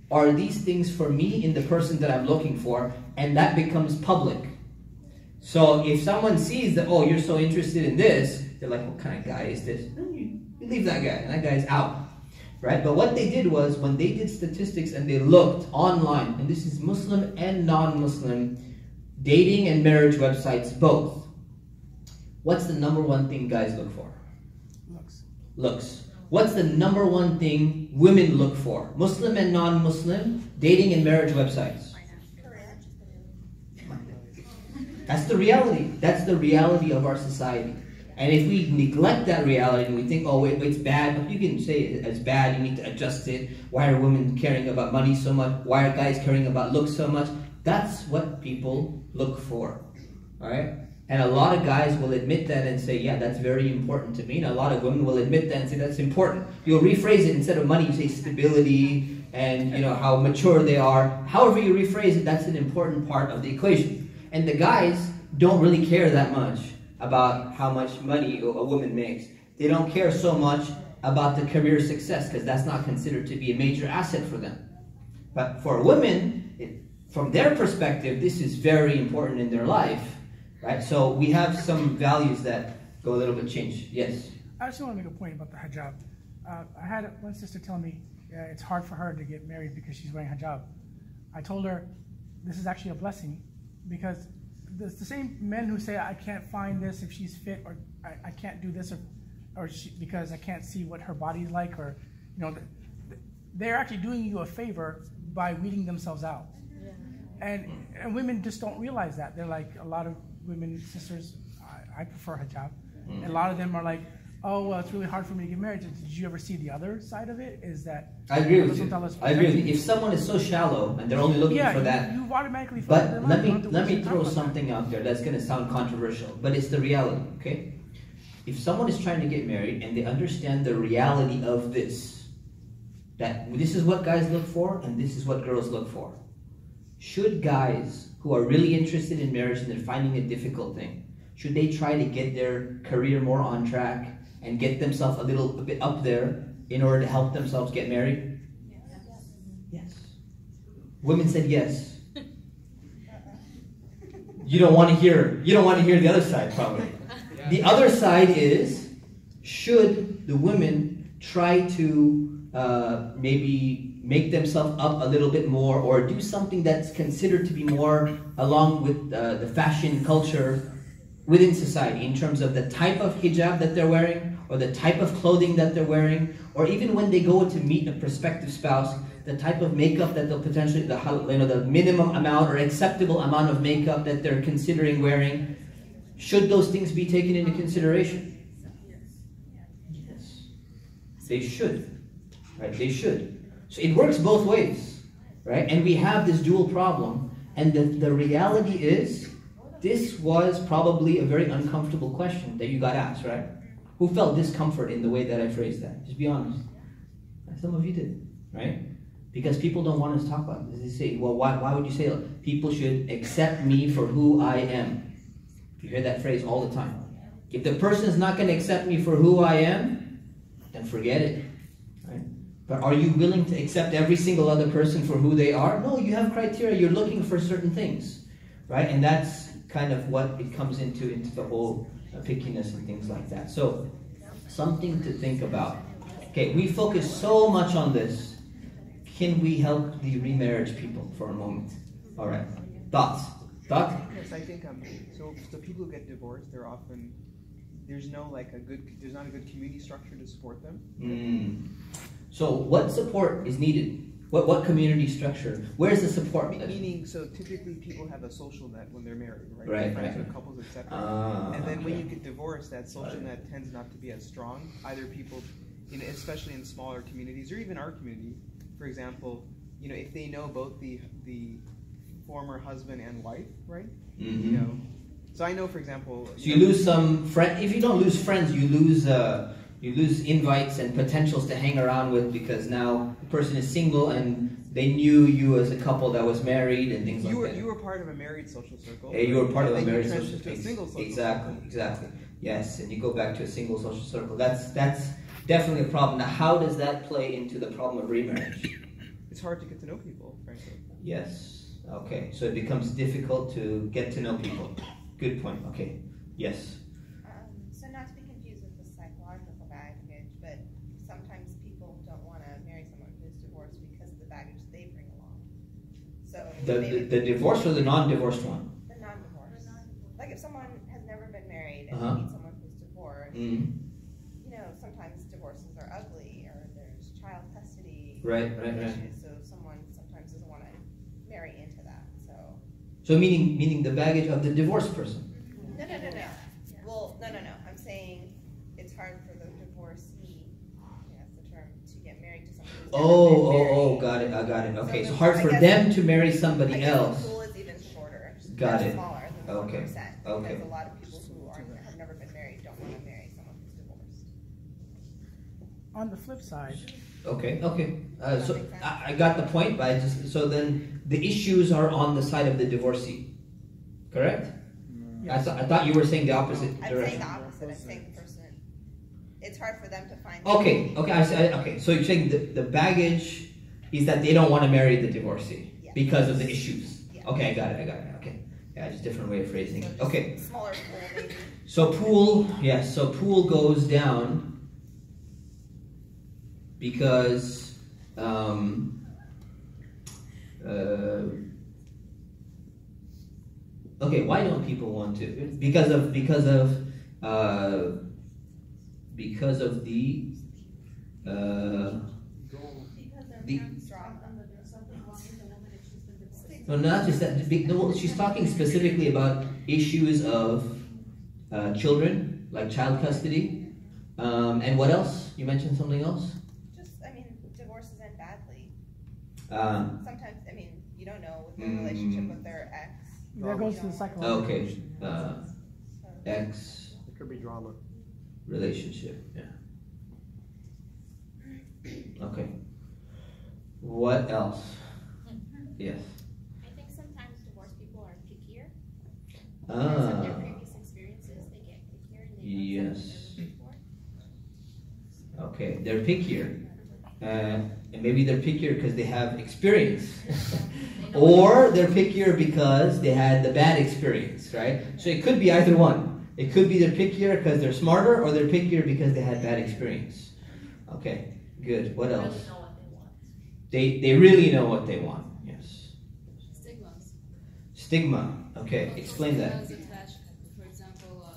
are these things for me in the person that I'm looking for? And that becomes public. So if someone sees that, oh, you're so interested in this, they're like, what kind of guy is this? You leave that guy, and that guy's out. Right? But what they did was, when they did statistics and they looked online, and this is Muslim and non-Muslim, dating and marriage websites, both. What's the number one thing guys look for? Looks. What's the number one thing women look for? Muslim and non-Muslim, dating and marriage websites. That's the reality. That's the reality of our society. And if we neglect that reality and we think, oh, wait, it's bad, you can say it's bad, you need to adjust it. Why are women caring about money so much? Why are guys caring about looks so much? That's what people look for. All right? And a lot of guys will admit that and say, yeah, that's very important to me. And a lot of women will admit that and say, that's important. You'll rephrase it. Instead of money, you say stability and how mature they are. However you rephrase it, that's an important part of the equation. And the guys don't really care that much about how much money a woman makes. They don't care so much about the career success, because that's not considered to be a major asset for them. But for women, from their perspective, this is very important in their life. Right, so we have some values that go a little bit changed. Yes? I just want to make a point about the hijab. I had one sister tell me it's hard for her to get married because she's wearing hijab. I told her this is actually a blessing, because it's the same men who say I can't find this if she's fit, or I can't do this, or because I can't see what her body's like, or they're actually doing you a favor by weeding themselves out. And women just don't realize that. They're like, a lot of women, sisters, I prefer hijab. And a lot of them are like, oh, well, it's really hard for me to get married. Did you ever see the other side of it? Is that... I agree with you. I agree with you. If someone is so shallow and they're only looking for that... you automatically... But let me throw something out there that's going to sound controversial, but it's the reality, okay? If someone is trying to get married and they understand the reality of this, that this is what guys look for and this is what girls look for, should guys who are really interested in marriage and they're finding a difficult thing, should they try to get their career more on track and get themselves a bit up there in order to help themselves get married? Yes. Women said yes. You don't want to hear the other side, probably. The other side is, should the women try to maybe make themselves up a little bit more, or do something that's considered to be more along with the fashion culture within society, in terms of the type of hijab that they're wearing, or the type of clothing that they're wearing, or even when they go to meet a prospective spouse, the type of makeup that they'll potentially, the minimum amount or acceptable amount of makeup that they're considering wearing. Should those things be taken into consideration? Yes. They should. Right? They should. So it works both ways, right? And we have this dual problem, and the reality is, this was probably a very uncomfortable question that you got asked, right? Who felt discomfort in the way that I phrased that? Just be honest. Some of you did, right? Because people don't want us to talk about it. They say, well, why would you say that? People should accept me for who I am. You hear that phrase all the time. If the person is not going to accept me for who I am, then forget it. But are you willing to accept every single other person for who they are? No, you have criteria. You're looking for certain things, right? And that's kind of what it comes into the whole pickiness and things like that. So, something to think about. Okay, we focus so much on this. Can we help the remarriage people for a moment? All right. Thoughts? Thoughts? Yes, I think so people who get divorced, they're often, there's not a good community structure to support them. So what support is needed? What community structure? Where's the support? Meaning, so typically people have a social net when they're married, right? Right, Friends or couples, etc. And then when you get divorced, that social net tends not to be as strong. Either people, especially in smaller communities, or even our community, for example, if they know both the former husband and wife, right? So I know, for example, so you lose some friends. If you don't lose friends, you lose invites and potentials to hang around with, because now the person is single and they knew you as a couple that was married and things like that. You were part of a married social circle. Yeah, you were part of a married social circle. To a single social circle. Circle. Exactly. Yes, and you go back to a single social circle. That's definitely a problem. Now, how does that play into the problem of remarriage? it's hard to get to know people, frankly. Yes. Okay. So it becomes difficult to get to know people. Good point. Okay. Yes. So not to be confused with the psychological baggage, but sometimes people don't want to marry someone who's divorced because of the baggage they bring along. So The divorced or the non-divorced one? The non-divorced. Like if someone has never been married and Uh-huh. they meet someone who's divorced, Mm. you know, sometimes divorces are ugly or there's child custody Right. issues. So someone sometimes doesn't want to marry into that. So meaning the baggage of the divorced person. No. Well, no. I'm saying it's hard for the divorcee, that's the term, to get married to someone who's never been married. Got it. I got it. Okay, so So hard I for guess- them to marry I somebody guess else. the pool is even shorter. Got It's it. smaller than the Okay. 1%. Okay. Because a lot of people who have never been married don't want to marry someone who's divorced. On the flip side, Okay. So That makes sense. I got the point, but so then the issues are on the side of the divorcee, correct? yes. I thought you were saying the opposite I'm saying direction. the opposite. I'm saying the person, it's hard for them to find. Okay. Okay. So you're saying the baggage is that they don't want to marry the divorcee Yes. because of the issues. Yeah. Okay, I got it. Okay. Yeah, just different way of phrasing So it. just Okay. Smaller pool, maybe. So pool, yes. So pool goes down because okay. Why don't people want to? Because of the the. No, not just that. No, she's talking specifically about issues of children, like child custody, and what else? You mentioned something else. Divorces end badly. Um, Sometimes, you don't know with their relationship with their ex. that goes to the psychological. okay. So, Ex It could be drama. relationship. Yeah. Okay. What else? Yes. I think sometimes divorced people are pickier. Because of their previous experiences, they get pickier and they want something they're looking for. Okay, they're pickier. And maybe they're pickier because they have experience. Or they're pickier because they had the bad experience, right? So it could be either one. It could be they're pickier because they're smarter, or they're pickier because they had bad experience. Okay, good. What else? Really know what they want. They really know what they want. Yes. Stigmas. Stigma. Okay, explain that. Stigmas attached, for example,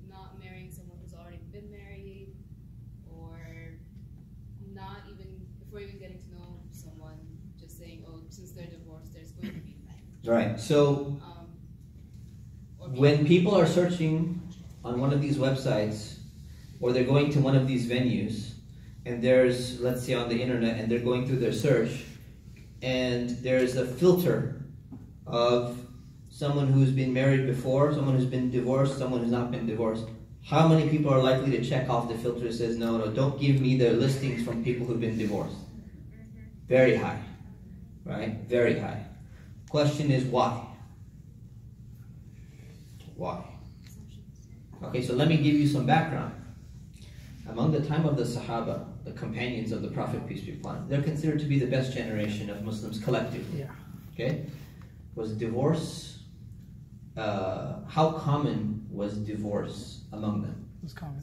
not marrying someone who's already been married, or not even, before even getting to know someone, just saying, oh, since they're divorced, there's going to be marriage. Right. So when people are searching on one of these websites, or they're going to one of these venues, and there's, let's say on the internet, and they're going through their search, and there's a filter of someone who's been married before, someone who's been divorced, someone who's not been divorced, how many people are likely to check off the filter that says, no, don't give me the listings from people who've been divorced? Very high, right? Very high. Question is why? Why? Okay, so let me give you some background. Among the time of the Sahaba, the companions of the Prophet, peace be upon him, they're considered to be the best generation of Muslims collectively. Yeah. Okay? Was divorce, how common was divorce among them? It was common.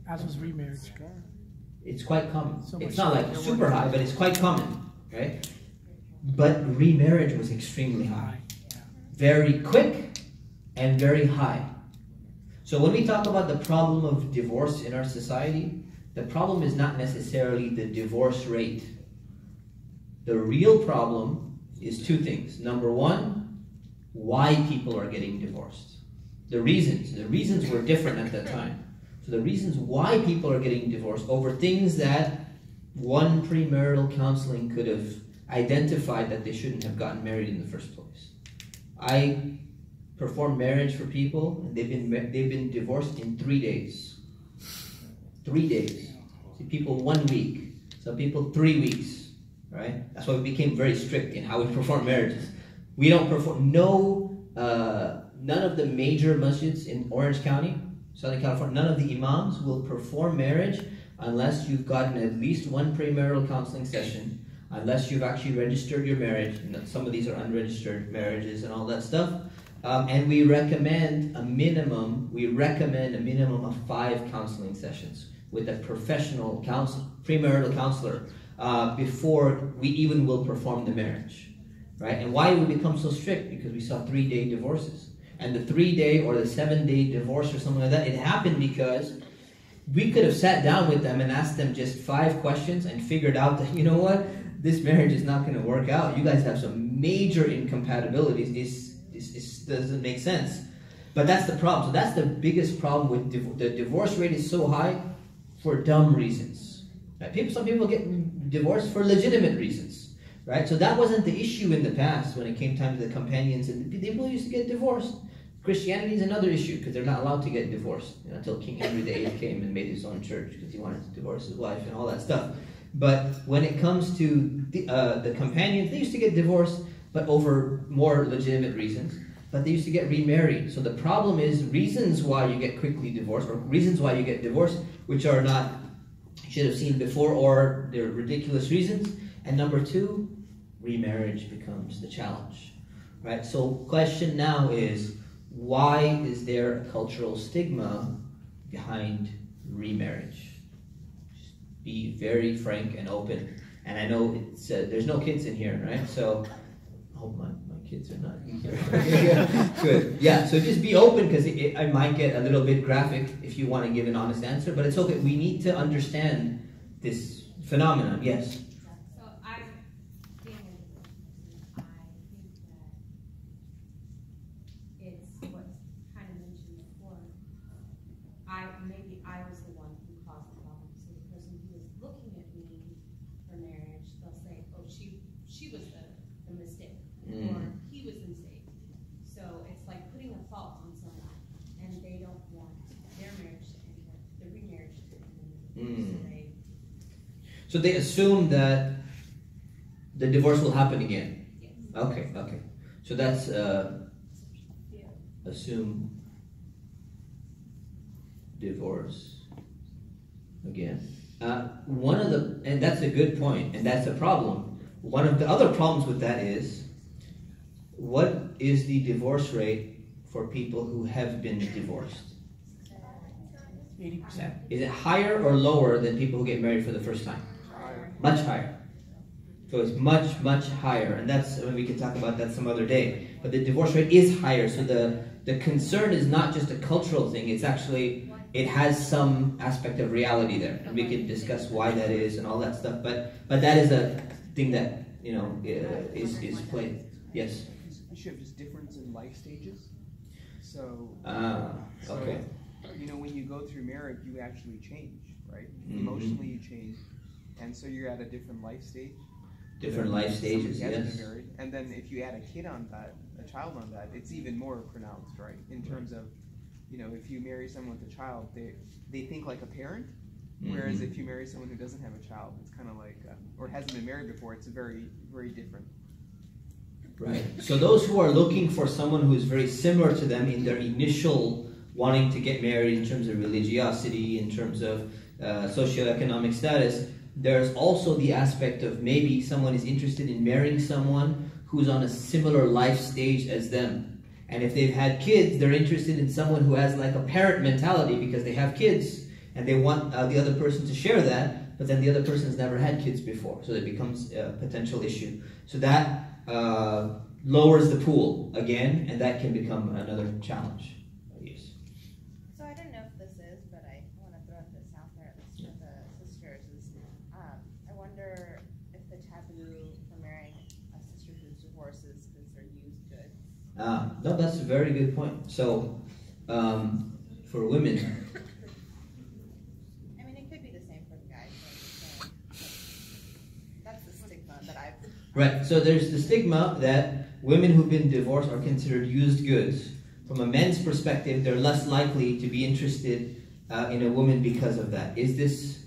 As was remarriage. It's quite common. So It's much not so like there super were- high, but it's quite common, right? But remarriage was extremely high. Yeah. Very quick and very high. So when we talk about the problem of divorce in our society, the problem is not necessarily the divorce rate. The real problem is two things. Number one, why people are getting divorced. The reasons were different at that time. So the reasons why people are getting divorced over things that one premarital counseling could have identified that they shouldn't have gotten married in the first place. I perform marriage for people, and they've been divorced in 3 days. 3 days. See, people 1 week. Some people 3 weeks. Right? That's why we became very strict in how we perform marriages. We don't perform none of the major masjids in Orange County, Southern California, none of the imams will perform marriage unless you've gotten at least one premarital counseling session, unless you've actually registered your marriage. Some of these are unregistered marriages and all that stuff. And we recommend a minimum of 5 counseling sessions with a professional premarital counselor before we even will perform the marriage, right? And why we become so strict? Because we saw 3-day divorces. And the 3-day or the 7-day divorce or something like that, it happened because we could have sat down with them and asked them just 5 questions and figured out that, you know what, this marriage is not going to work out. You guys have some major incompatibilities. This doesn't make sense. But that's the problem. So that's the biggest problem with the divorce rate is so high for dumb reasons. Right? Some people get divorced for legitimate reasons. Right? So that wasn't the issue in the past when it came time to the companions. And people used to get divorced. Christianity is another issue because they're not allowed to get divorced until King Henry VIII came and made his own church because he wanted to divorce his wife and all that stuff. But when it comes to the companions, they used to get divorced, but over more legitimate reasons. But they used to get remarried. So the problem is reasons why you get quickly divorced, or reasons why you get divorced, which are not, you should have seen before, or they're ridiculous reasons. And number 2, remarriage becomes the challenge. Right? So question now is, why is there a cultural stigma behind remarriage? Just be very frank and open. And I know it's there's no kids in here, right? So I hope my kids are not here. Good. Yeah, so just be open because I might get a little bit graphic if you want to give an honest answer, but it's okay. We need to understand this phenomenon. Yes? So I think that it's what kind of mentioned before. Maybe I was the one who caused the problem. So the person who was looking at me for marriage, they'll say, "Oh, she was the mistake," or "He was the mistake." So it's like putting a fault on someone, and they don't want their marriage to end, the remarriage to end. So they assume that the divorce will happen again. Yes. Okay. So that's assume divorce again. And that's a good point, and that's a problem. One of the other problems with that is, what is the divorce rate for people who have been divorced? 80%. Is it higher or lower than people who get married for the first time? Much higher. So it's much, much higher. And that's, we can talk about that some other day. But the divorce rate is higher. So the concern is not just a cultural thing. It's actually, it has some aspect of reality there. And we can discuss why that is and all that stuff. But that is a thing that, is played. Yes? You should have just difference in life stages. So, okay. When you go through marriage, you actually change, right? Mm-hmm. Emotionally, you change. And so you're at a different life stage. Different life stages, yes. yes. Married. And then if you add a kid on that, a child on that, it's even more pronounced, right? In terms of, if you marry someone with a child, they think like a parent. Whereas if you marry someone who doesn't have a child, it's kind of like, or hasn't been married before, it's very, very different. Right. So those who are looking for someone who is very similar to them in their initial wanting to get married in terms of religiosity, in terms of socioeconomic status, there's also the aspect of maybe someone is interested in marrying someone who's on a similar life stage as them. And if they've had kids, they're interested in someone who has like a parent mentality because they have kids and they want the other person to share that, but then the other person's never had kids before. So it becomes a potential issue. So that lowers the pool again, and that can become another challenge. Yes. So I don't know if this is, but I want to throw this out there, at least for the sisters, is I wonder if the taboo for marrying a sister who's divorced is considered used goods. No, that's a very good point. So, for women, I mean, it could be the same for the guys, but that's the stigma that I've... right, so there's the stigma that women who've been divorced are considered used goods. From a men's perspective, they're less likely to be interested in a woman because of that. Is this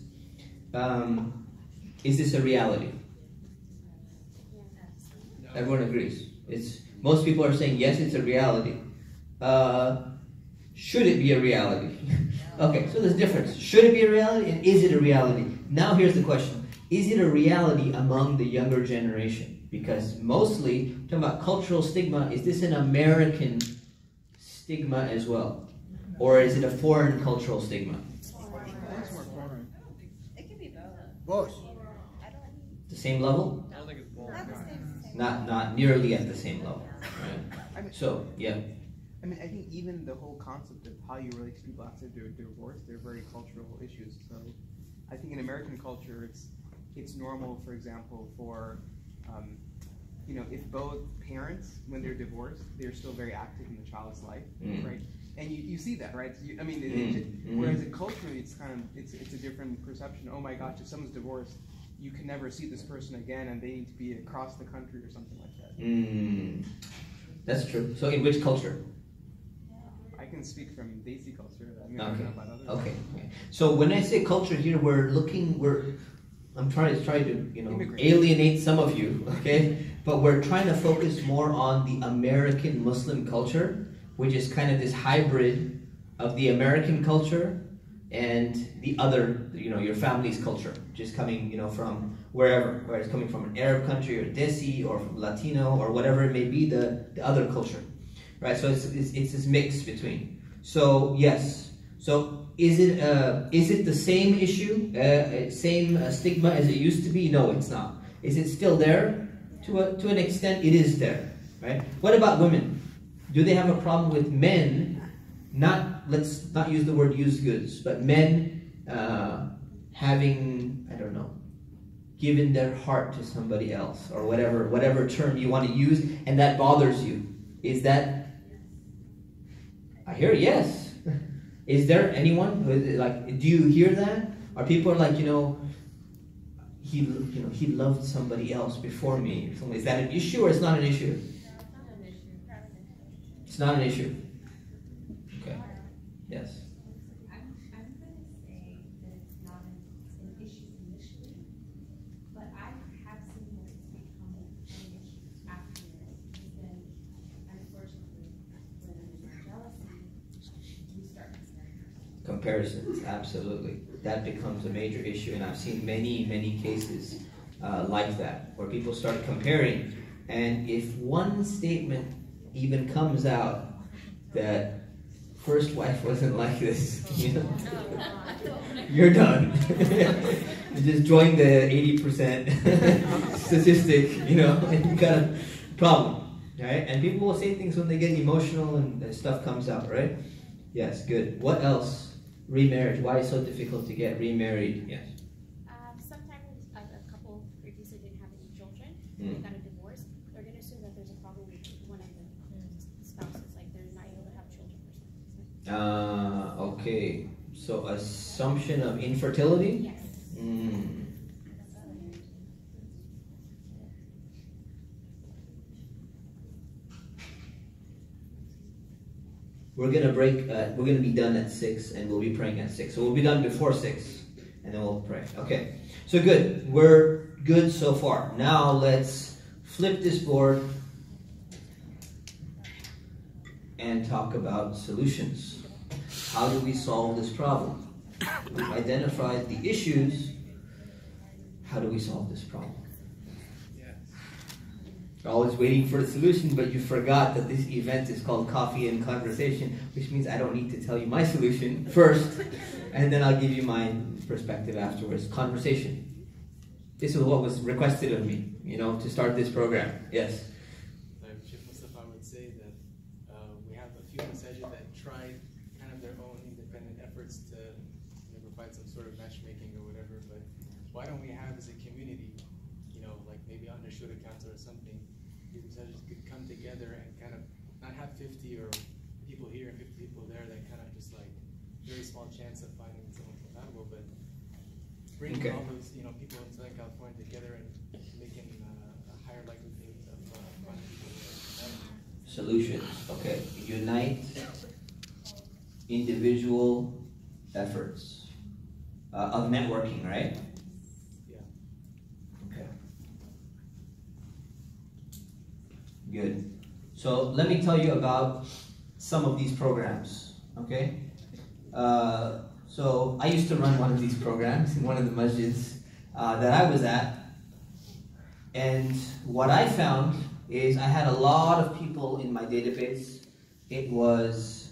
a reality? Everyone agrees. Most people are saying yes, it's a reality. Should it be a reality? Okay, so there's a difference. Should it be a reality, and is it a reality? Now here's the question. Is it a reality among the younger generation? Because mostly, talking about cultural stigma, is this an American stigma as well? Or is it a foreign cultural stigma? It could be both. Both. I don't. The same level? I don't think it's both. Not the same. Not nearly at the same level. Right? I mean, So, yeah. I mean, I think even the whole concept of how you relate to people after they're divorced, they're very cultural issues. So, I think in American culture, it's normal, for example, for you know, if both parents, when they're divorced, they're still very active in the child's life, right? And you see that, right? I mean, whereas culturally, it's kind of it's a different perception. Oh my gosh, if someone's divorced, you can never see this person again, and they need to be across the country or something like that. That's true. So, in which culture? I can speak from Desi culture. I mean, I Okay. don't know about others. Okay. So when I say culture here, I'm trying to Immigrant. alienate some of you, okay? But we're trying to focus more on the American Muslim culture, which is kind of this hybrid of the American culture and the other, your family's culture, just coming, from wherever, whether it's coming from an Arab country or Desi or from Latino or whatever it may be, the other culture, right? So it's this mix between. So yes. So is it the same issue, same stigma as it used to be? No, it's not. Is it still there? To an extent, it is there, right? What about women? Do they have a problem with men? Let's not use the word used goods, but men having, I don't know, given their heart to somebody else, or whatever term you want to use, and that bothers you. Is that? I hear yes. Is there anyone who is like? Do you hear that? Are people like he loved somebody else before me? Is that an issue or it's not an issue? It's not an issue. Okay. Yes. I'm going to say that it's not an issue initially, but I have seen that it's become an issue afterwards. Because then, unfortunately, when there's jealousy, you start comparing. Comparisons, absolutely. That becomes a major issue, and I've seen many cases like that, where people start comparing, and if one statement even comes out that first wife wasn't like this, you're done. You just join the 80% statistic, and you got a problem, right? And people will say things when they get emotional and stuff comes out, right? Yes, good. What else? Remarriage. Why is it so difficult to get remarried? Yes. Sometimes a couple previously didn't have any children. They got a divorce. They're going to assume that there's a problem with one of the spouses, like they're not able to have children or something. Okay. So assumption of infertility? Yes. We're gonna break. We're gonna be done at 6, and we'll be praying at 6. So we'll be done before 6, and then we'll pray. Okay. So good. We're good so far. Now let's flip this board and talk about solutions. How do we solve this problem? We've identified the issues. How do we solve this problem? You're always waiting for the solution, but you forgot that this event is called Coffee and Conversation, which means I don't need to tell you my solution first, and then I'll give you my perspective afterwards. Conversation. This is what was requested of me, to start this program. Yes? Chief Mustafa would say that we have a few massages that tried kind of their own independent efforts to provide some sort of matchmaking or whatever, but why don't we have as a community, like maybe under Shura Council or something, these massages could come together and kind of not have 50 or people here and 50 people there, that kind of just like very small chance of finding someone compatible, but bringing all those people in Southern California together and making a higher likelihood of finding people compatible. Solutions. Okay. Unite individual efforts of networking, right? Good. So let me tell you about some of these programs, okay? So I used to run one of these programs in one of the masjids that I was at. And what I found is I had a lot of people in my database. It was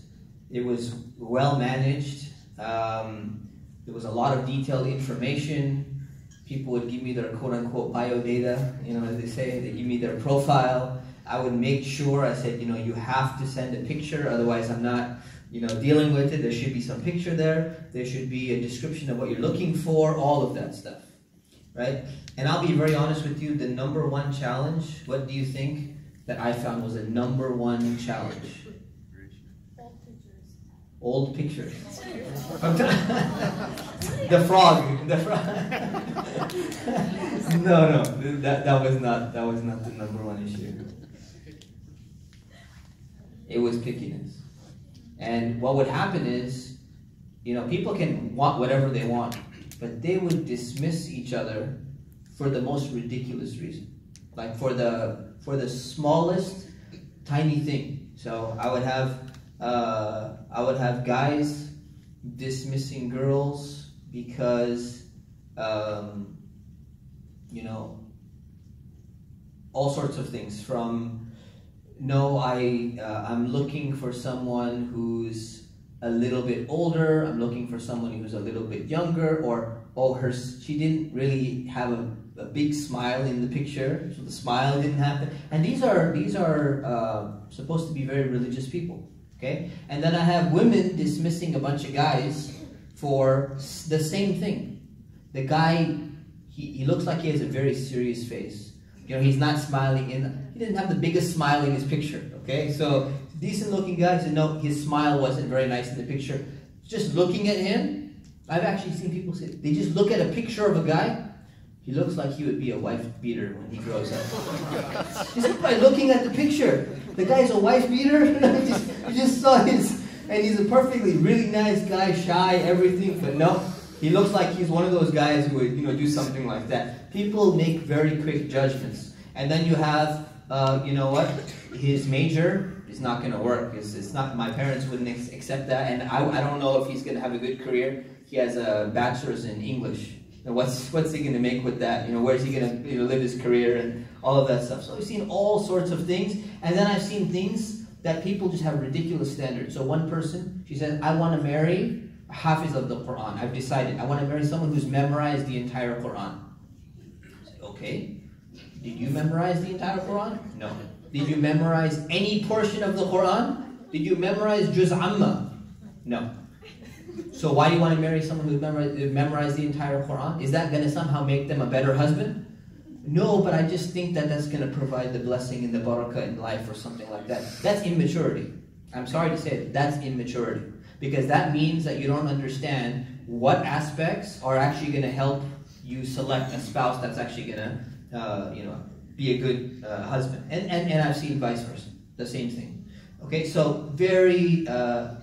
well managed. There was a lot of detailed information. People would give me their quote-unquote bio data, as they say. They give me their profile. I would make sure, I said, you have to send a picture, otherwise I'm not, dealing with it. There should be some picture there. There should be a description of what you're looking for, all of that stuff, right? And I'll be very honest with you, the #1 challenge, what do you think that I found was a #1 challenge? Old pictures. The frog. No, that was not the #1 issue. It was pickiness. And what would happen is, people can want whatever they want, but they would dismiss each other for the most ridiculous reason. Like for the smallest tiny thing. So I would have guys dismissing girls because all sorts of things, from no, I'm looking for someone who's a little bit older, I'm looking for someone who's a little bit younger, or she didn't really have a big smile in the picture, so the smile didn't happen. And these are supposed to be very religious people, okay? And then I have women dismissing a bunch of guys for the same thing. The guy, he looks like he has a very serious face. He's not smiling, he didn't have the biggest smile in his picture, okay? So, decent looking guys, and no, his smile wasn't very nice in the picture. Just looking at him, I've actually seen people say, they just look at a picture of a guy, he looks like he would be a wife beater when he grows up. Just by looking at the picture, the guy's a wife beater, you just saw his, and he's a perfectly really nice guy, shy, everything, but no. He looks like he's one of those guys who would, do something like that. People make very quick judgments. And then you have, his major is not going to work. It's not, my parents wouldn't accept that. And I don't know if he's going to have a good career. He has a bachelor's in English. And what's he going to make with that? Where's he going to live his career and all of that stuff. So I've seen all sorts of things. And then I've seen things that people just have ridiculous standards. So one person, she says, I want to marry Hafiz of the Quran. I've decided I want to marry someone who's memorized the entire Quran. I said, okay. Did you memorize the entire Quran? No. Did you memorize any portion of the Quran? Did you memorize Juz Amma? No. So why do you want to marry someone who's memorized the entire Quran? Is that going to somehow make them a better husband? No, but I just think that that's going to provide the blessing and the barakah in life or something like that. That's immaturity. I'm sorry to say it, that's immaturity. Because that means that you don't understand what aspects are actually going to help you select a spouse that's actually going to, be a good husband. And I've seen vice versa, the same thing. Okay, so these are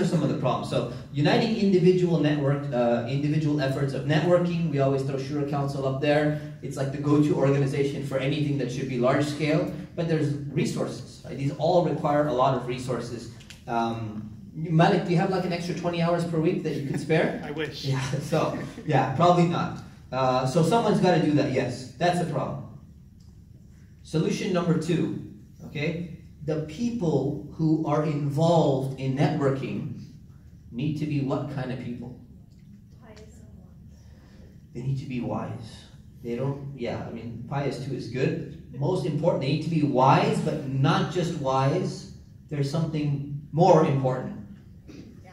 some of the problems. So uniting individual efforts of networking. We always throw Shura Council up there. It's like the go-to organization for anything that should be large scale. But there's resources. Right? These all require a lot of resources. Malik, do you have like an extra 20 hours per week that you could spare? I wish. Yeah, probably not. So someone's got to do that, yes. That's a problem. Solution number 2, okay? The people who are involved in networking need to be what kind of people? They need to be wise. Pious too is good. Most important, they need to be wise, but not just wise. There's something more important.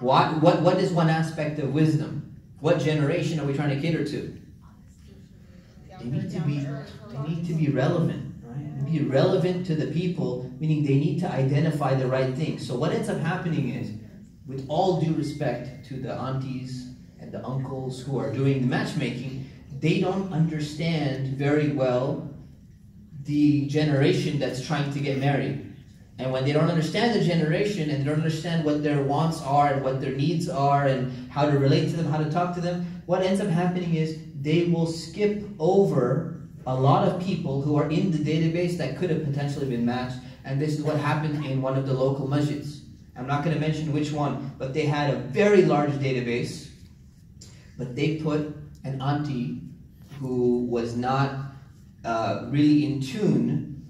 What is one aspect of wisdom? What generation are we trying to cater to? They need to be relevant, right? Be relevant to the people, meaning they need to identify the right things. So what ends up happening is, with all due respect to the aunties and the uncles who are doing the matchmaking, they don't understand very well the generation that's trying to get married. And when they don't understand the generation and they don't understand what their wants are and what their needs are and how to relate to them, how to talk to them, what ends up happening is they will skip over a lot of people who are in the database that could have potentially been matched. And this is what happened in one of the local masjids. I'm not going to mention which one, but they had a very large database, but they put an auntie who was not really in tune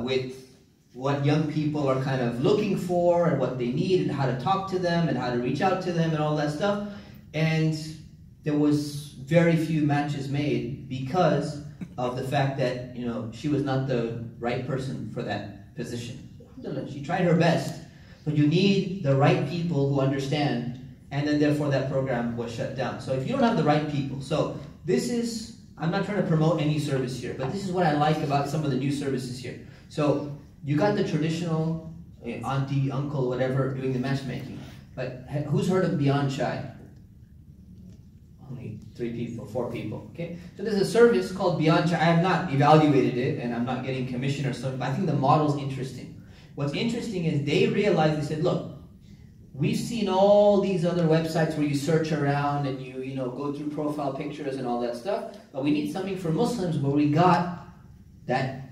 with what young people are kind of looking for and what they need and how to talk to them and how to reach out to them and all that stuff. And there was very few matches made because of the fact that, you know, she was not the right person for that position. She tried her best, but you need the right people who understand, and then therefore that program was shut down. So if you don't have the right people, so this is, I'm not trying to promote any service here, but this is what I like about some of the new services here. So you got the traditional auntie, uncle, whatever, doing the matchmaking. But who's heard of Beyond Chai? Only 3 people, 4 people, okay? So there's a service called Beyond Chai. I have not evaluated it, and I'm not getting commission or something, but I think the model's interesting. What's interesting is they realized, they said, look, we've seen all these other websites where you search around and you go through profile pictures and all that stuff, but we need something for Muslims where we got that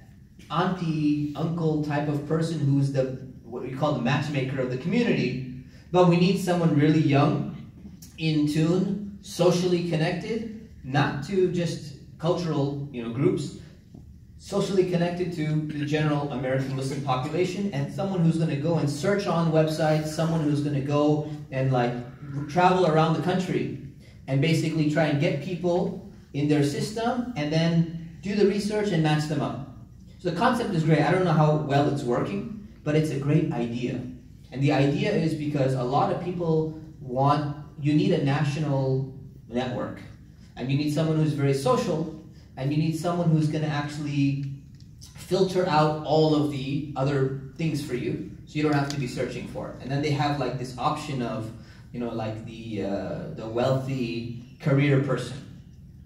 auntie, uncle type of person who's what we call the matchmaker of the community, but we need someone really young, in tune, socially connected, not to just cultural groups, socially connected to the general American Muslim population, and someone who's going to go and search on websites, someone who's going to go and travel around the country and basically try and get people in their system and then do the research and match them up. So the concept is great. I don't know how well it's working, but it's a great idea. And the idea is because a lot of people you need a national network. And you need someone who's very social, and you need someone who's going to actually filter out all of the other things for you, so you don't have to be searching for it. And then they have this option of, the wealthy career person,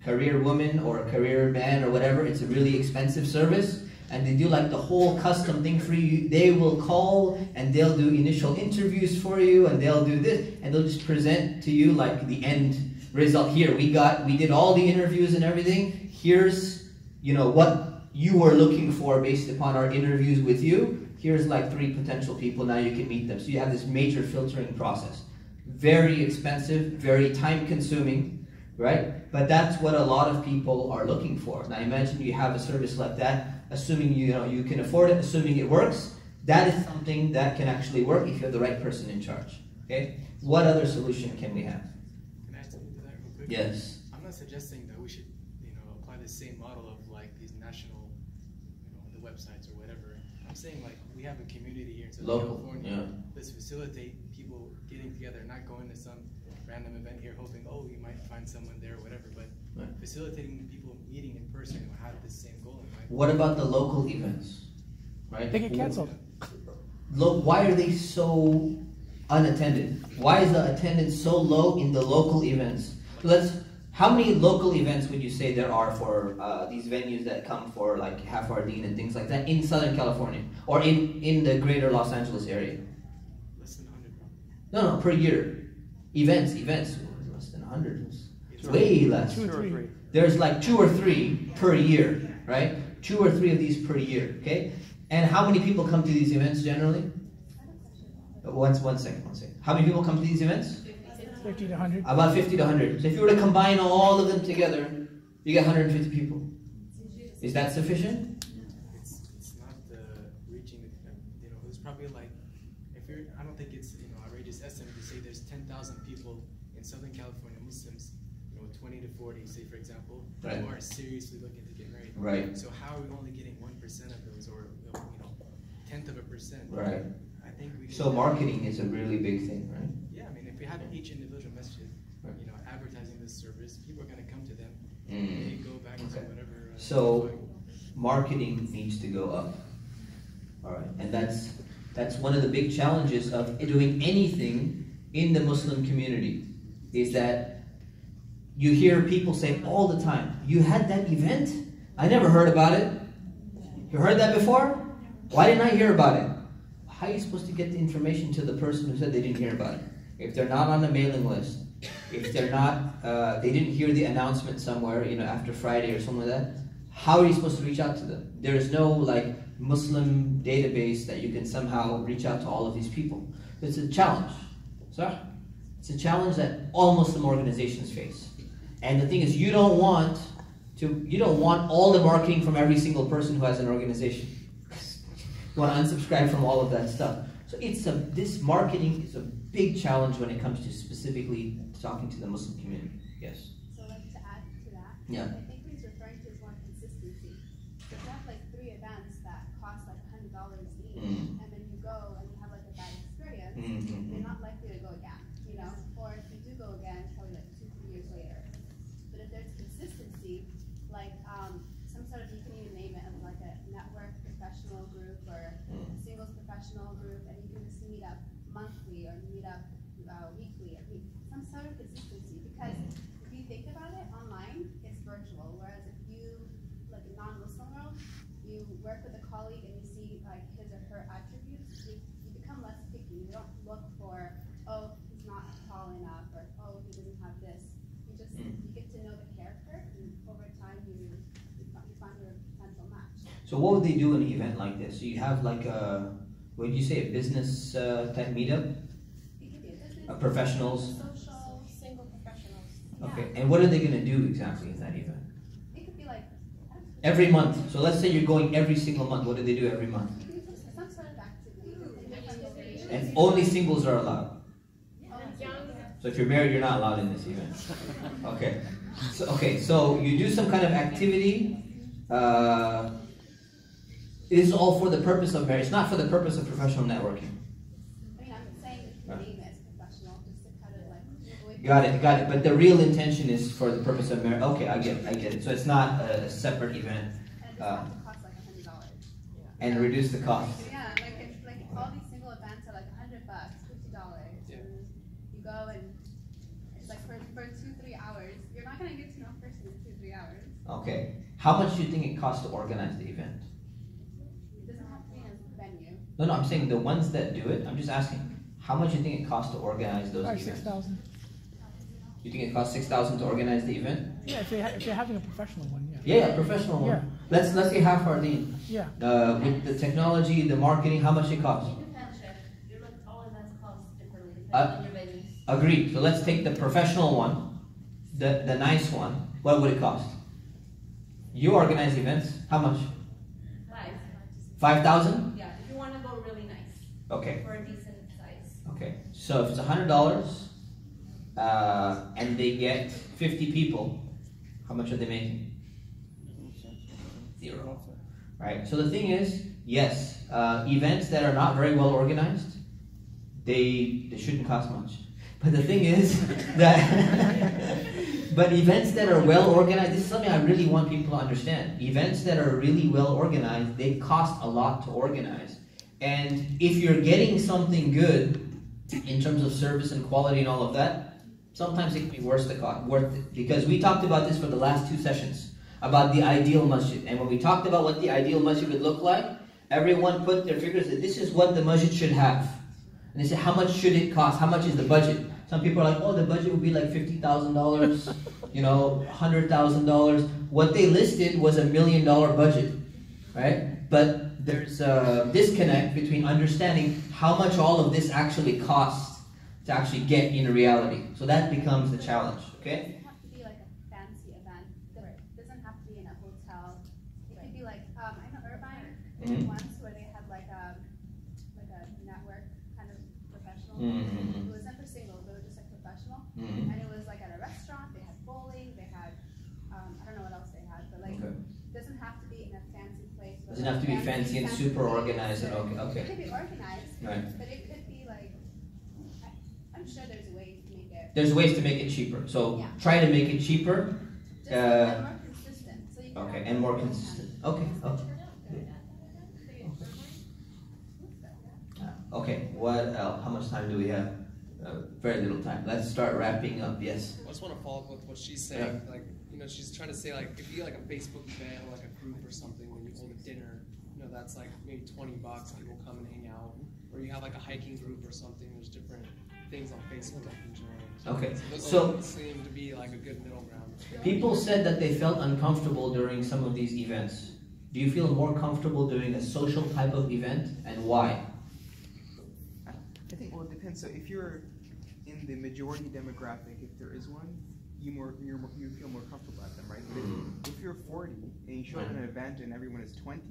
career woman or career man or whatever. It's a really expensive service. And they do the whole custom thing for you. They will call and they'll do initial interviews for you, and they'll do this, and they'll just present to you the end result. Here, we did all the interviews and everything. Here's, what you were looking for based upon our interviews with you. Here's 3 potential people. Now you can meet them. So you have this major filtering process. Very expensive, very time consuming, right? But that's what a lot of people are looking for. Now imagine you have a service like that. Assuming you can afford it, assuming it works, that is something that can actually work if you have the right person in charge. Okay? What other solution can we have? Can I add something to that real quick? Yes. I'm not suggesting that we should, apply the same model of these national, the websites or whatever. I'm saying we have a community here in Southern California. Yeah. Let's facilitate people getting together, not going to some random event here hoping, you might find someone there or whatever, but facilitating people meeting in person who have the same goal in mind. What about the local events? Right? They get canceled. Why are they so unattended? Why is the attendance so low in the local events? How many local events would you say there are for these venues that come for Hafardeen and things like that in Southern California or in the greater Los Angeles area? Less than 100. No, per year. Events, less than 100. It's way less. 2 or 3. There's 2 or 3 per year, right? 2 or 3 of these per year, okay? And how many people come to these events generally? One second. How many people come to these events? 50 to 100. About 50 to 100. So if you were to combine all of them together, you get 150 people. Is that sufficient? It's not reaching, it's probably I don't think it's, outrageous estimate to say there's 10,000 people in Southern California, Muslims, 20 to 40, say for example, right, who are seriously looking to get married. Right. So how are we only getting 1% of those, or 0.1%? Right. I think we. So marketing is a really big thing, right? Yeah, I mean, if we have each individual message, advertising this service, people are going to come to them. They go back to whatever. So marketing needs to go up. All right, and that's one of the big challenges of doing anything in the Muslim community, is that you hear people say all the time, "You had that event? I never heard about it. You heard that before? Why didn't I hear about it?" How are you supposed to get the information to the person who said they didn't hear about it? If they're not on the mailing list, if they're not, they didn't hear the announcement somewhere, after Friday or something like that, how are you supposed to reach out to them? There is no Muslim database that you can somehow reach out to all of these people. It's a challenge. So it's a challenge that all Muslim organizations face. And the thing is, you don't want all the marketing from every single person who has an organization. You want to unsubscribe from all of that stuff. So this marketing is a big challenge when it comes to specifically talking to the Muslim community. Yes. So like to add to that, Yeah. I think what he's referring to is more consistency. So if you have like 3 events that cost like $100 each, and then you go and you have like a bad experience, you're not likely to go again, you know? Or if you do go again, it's probably like 2-3 years later. But if there's consistency, like some sort of, you can even name it as like a network professional group or a singles professional group, and you can just meet up monthly or meet up weekly, or some sort of consistency. Because if you think about it, online it's virtual, whereas if you, like a non-Muslim world, you work with a colleague and you see like his or her attributes, you become less picky. You don't look for, oh, he's not tall enough, or oh, he doesn't have this. You get to know the character, and over time you find your potential match. So what would they do in an event like this? So you have like a, what did you say, a business type meetup? It could be a business, Professionals? social, single professionals. Okay, and what are they going to do exactly in that event? It could be like Every month. So let's say you're going every single month. What do they do every month? some sort of activity in different locations. And only singles are allowed. So if you're married, you're not allowed in this event. Okay. So you do some kind of activity. It is all for the purpose of marriage. It's not for the purpose of professional networking. I mean, I'm saying the name is professional, just to kind of like. Got it. But the real intention is for the purpose of marriage. Okay, I get it. So it's not a separate event. And it just have to cost like $100. And reduce the cost. Yeah, like all these single events are like $100, $50, and you go and it's like for 2-3 hours. You're not gonna get to know a person in 2-3 hours. Okay. How much do you think it costs to organize the event? It doesn't have to be in a venue. No, I'm saying the ones that do it. I'm just asking, how much do you think it costs to organize those Probably events? 6,000. You think it costs $6,000 to organize the event? Yeah, if you're having a professional one, yeah. Yeah, professional one. Yeah. Let's say half our lead. Yeah. With the technology, the marketing, how much it costs? All events cost differently depending Uh, on your venue. Agreed. So let's take the professional one, the nice one. What would it cost? You organize events. How much? 5,000? Yeah, if you want to go really nice. Okay. For a decent size. Okay. So if it's $100, and they get 50 people, how much are they making? 0. Right. So the thing is, yes, events that are not very well organized, they shouldn't cost much. But the thing is that but events that are well organized, this is something I really want people to understand. Events that are really well organized, they cost a lot to organize. And if you're getting something good in terms of service and quality and all of that, sometimes it can be worth it. Because we talked about this for the last 2 sessions, about the ideal masjid. And when we talked about what the ideal masjid would look like, everyone put their figures that this is what the masjid should have. And they said, how much should it cost? How much is the budget? Some people are like, oh, the budget would be like $50,000, $100,000. What they listed was $1 million budget, right? But there's a disconnect between understanding how much all of this actually costs to actually get in reality. So that becomes the challenge, okay? It doesn't have to be like a fancy event. It doesn't have to be in a hotel. It could be like, I know Irvine did once where they had like a network kind of professional. It wasn't for singles, it was just like professional. And it was like at a restaurant, they had bowling, they had, I don't know what else they had, but like, it doesn't have to be in a fancy place. Doesn't have to be fancy and super organized and okay. It could be organized, Right. but it could be like, I'm sure there's a way to make it. There's ways to make it cheaper. So Yeah. try to make it cheaper. Just and more consistent. So you can Okay, have and more people consistent. Okay. Okay. What else? How much time do we have? Very little time. Let's start wrapping up. Yes. I just want to follow up with what she's saying. Like, she's trying to say, like, if you get like a Facebook event or like a group or something, when you hold a dinner, that's like maybe $20. People come and hang out. Or you have like a hiking group or something. There's different things on Facebook that you can join. Okay. So those seem to be like a good middle ground. People said that they felt uncomfortable during some of these events. Do you feel more comfortable doing a social type of event, and why? I think, well, it depends. So if you're in the majority demographic, if there is one, you feel more comfortable at them, right? But if you're 40 and you show up at an event and everyone is 20,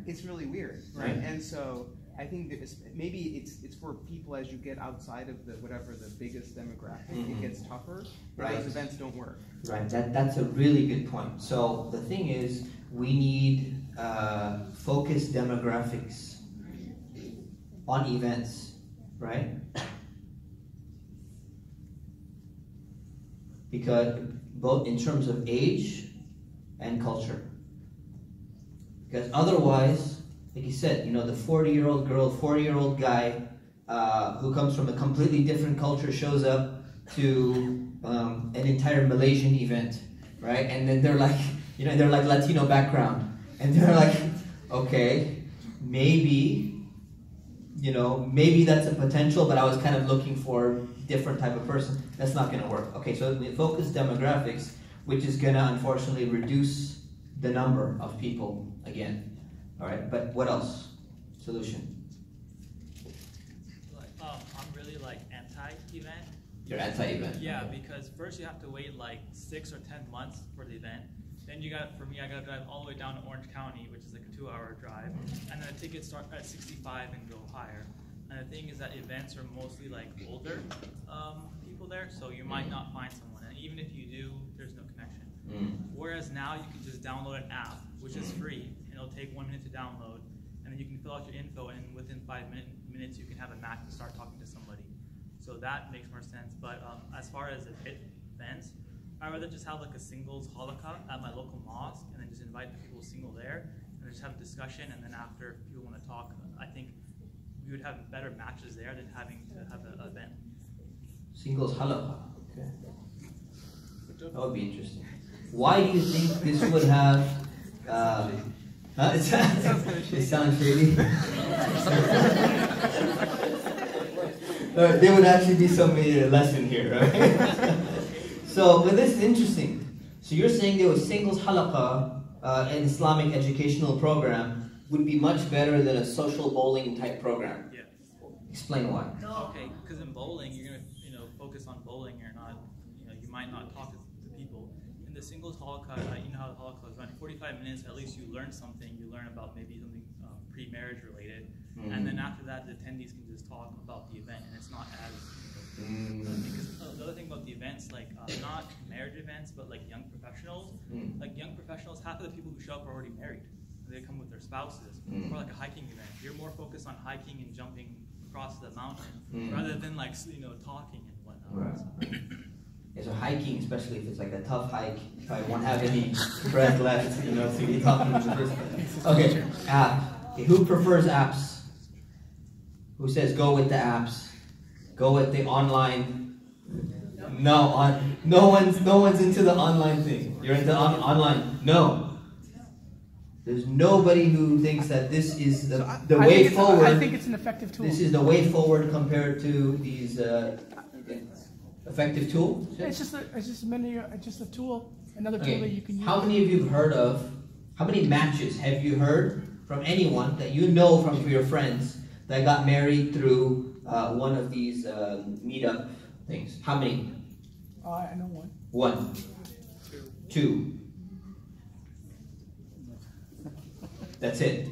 it's really weird, right? And so I think that maybe it's for people as you get outside of the whatever the biggest demographic, it gets tougher. Those events don't work. Right. That's a really good point. So the thing is, we need focused demographics on events, right? Because both in terms of age and culture. Because otherwise, like you said, the 40-year-old girl, 40-year-old guy who comes from a completely different culture shows up to an entire Malaysian event, right? And then they're like, they're like Latino background, and they're like, okay, maybe that's a potential, but I was kind of looking for a different type of person. That's not going to work. Okay, so we focus demographics, which is going to unfortunately reduce the number of people again. All right, but what else? Solution. I'm really anti-event. You're anti-event. Yeah, because first you have to wait 6 or 10 months for the event. Then I got to drive all the way down to Orange County, which is a 2-hour drive, and then the tickets start at 65 and go higher. And the thing is that events are mostly older people there, so you might not find someone. And even if you do, there's no connection. Whereas now you can just download an app, which is free, and it'll take 1 minute to download, and then you can fill out your info, and within 5 minutes you can have a match and start talking to somebody. So that makes more sense. But as far as events, I'd rather just have a singles halakha at my local mosque, and then just invite the people single there, and just have a discussion, and then after if people want to talk, I think we would have better matches there than having to have an event. Singles halakha. Okay. That would be interesting. Why do you think this would have? It sounds shady. There would actually be some lesson here, right? So, but this is interesting. So you're saying there was singles halakha, an Islamic educational program, would be much better than a social bowling type program. Yeah. Explain why. Okay, because in bowling, you're gonna focus on bowling. You're not, you might not talk to people. In the singles halakha, you know how the halakha is running. 45 minutes, at least you learn something. You learn about maybe something pre-marriage related, and then after that, the attendees can just talk about the event, and it's not as because the other thing about the events, not marriage events, but young professionals, young professionals, half of the people who show up are already married. They come with their spouses. Or a hiking event, you're more focused on hiking and jumping across the mountain rather than talking and whatnot. Right. Yeah, so hiking, especially if it's a tough hike, if I won't have any breath left, to be talking to the person. Okay, app. Okay, who prefers apps? Who says go with the apps? Go with the online? No, no one's into the online thing. You're into online? No. There's nobody who thinks that this is the way forward. I think it's an effective tool. This is the way forward compared to these effective tool. It's just a tool, another tool that you can use. How many of you have heard of? How many matches have you heard from anyone that you know from your friends that got married through one of these meetup things? How many? I know one. One. Two. That's it.